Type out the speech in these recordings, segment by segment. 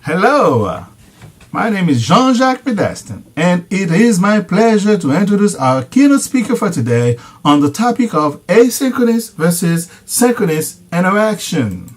Hello, my name is Jean-Jacques Medastin, and it is my pleasure to introduce our keynote speaker for today on the topic of asynchronous versus synchronous interaction.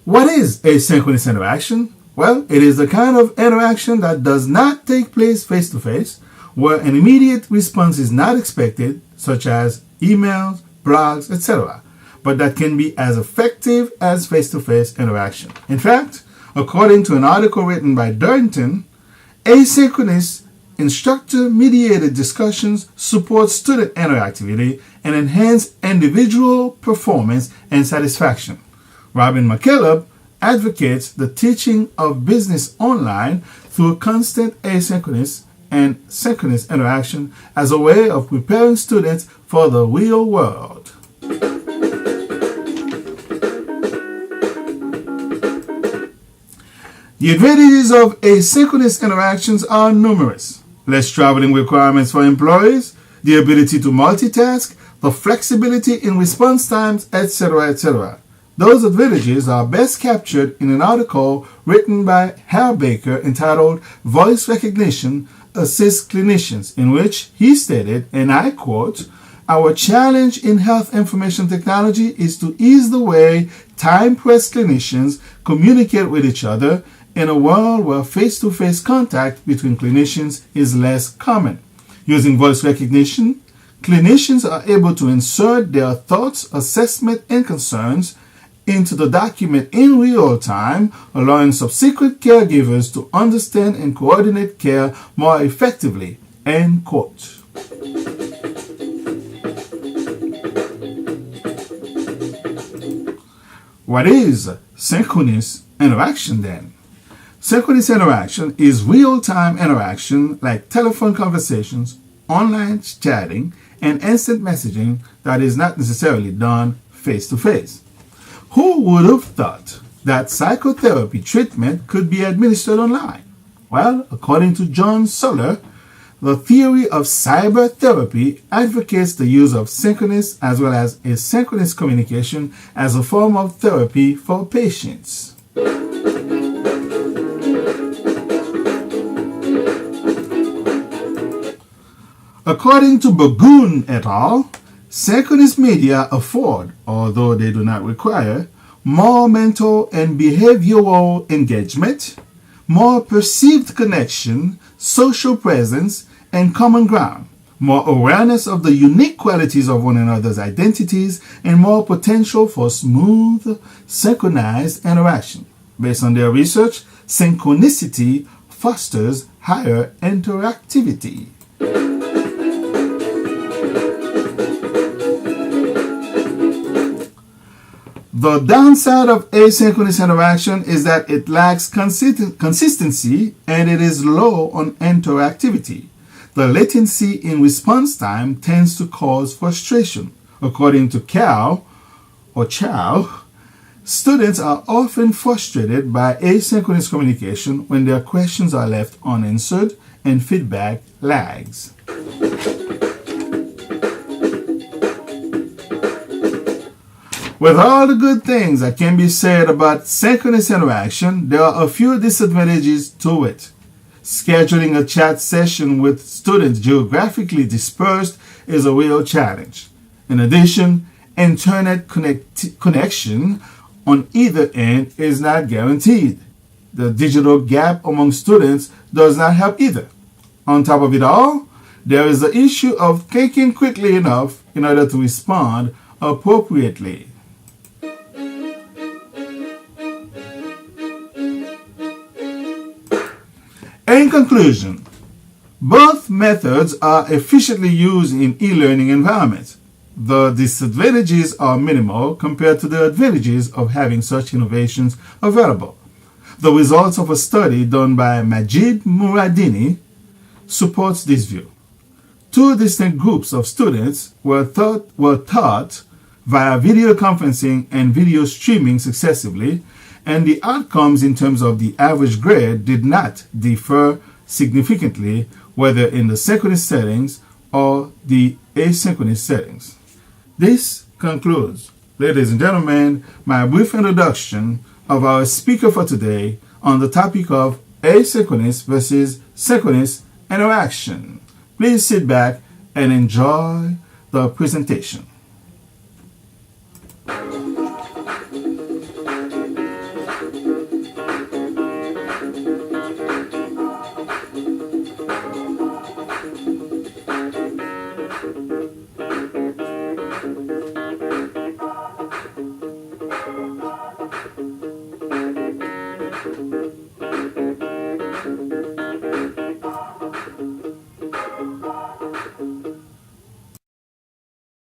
What is asynchronous interaction? Well, it is the kind of interaction that does not take place face-to-face, where an immediate response is not expected, such as emails, blogs, etc., but that can be as effective as face-to-face interaction. In fact, according to an article written by Durrington, asynchronous instructor-mediated discussions support student interactivity and enhance individual performance and satisfaction. Robin McCaleb advocates the teaching of business online through constant asynchronous and synchronous interaction as a way of preparing students for the real world. The advantages of asynchronous interactions are numerous. Less traveling requirements for employees, the ability to multitask, the flexibility in response times, etc., etc. Those advantages are best captured in an article written by Hal Baker entitled Voice Recognition Assists Clinicians, in which he stated, and I quote, "Our challenge in health information technology is to ease the way time-pressed clinicians communicate with each other in a world where face-to-face contact between clinicians is less common. Using voice recognition, clinicians are able to insert their thoughts, assessment, and concerns into the document in real time, allowing subsequent caregivers to understand and coordinate care more effectively." End quote. What is synchronous interaction then? Synchronous interaction is real-time interaction like telephone conversations, online chatting, and instant messaging that is not necessarily done face-to-face. Who would have thought that psychotherapy treatment could be administered online? Well, according to John Suller, the theory of cyber therapy advocates the use of synchronous as well as asynchronous communication as a form of therapy for patients. According to Burgoon et al., synchronous media afford, although they do not require, more mental and behavioral engagement, more perceived connection, social presence, and common ground, more awareness of the unique qualities of one another's identities, and more potential for smooth, synchronized interaction. Based on their research, synchronicity fosters higher interactivity. The downside of asynchronous interaction is that it lacks consistency and it is low on interactivity. The latency in response time tends to cause frustration. According to Chow, students are often frustrated by asynchronous communication when their questions are left unanswered and feedback lags. With all the good things that can be said about synchronous interaction, there are a few disadvantages to it. Scheduling a chat session with students geographically dispersed is a real challenge. In addition, internet connection on either end is not guaranteed. The digital gap among students does not help either. On top of it all, there is the issue of thinking quickly enough in order to respond appropriately. In conclusion, both methods are efficiently used in e-learning environments. The disadvantages are minimal compared to the advantages of having such innovations available. The results of a study done by Majid Muradini supports this view. Two distinct groups of students were taught via video conferencing and video streaming successively, and the outcomes in terms of the average grade did not differ significantly, whether in the synchronous settings or the asynchronous settings. This concludes, ladies and gentlemen, my brief introduction of our speaker for today on the topic of asynchronous versus synchronous interaction. Please sit back and enjoy the presentation.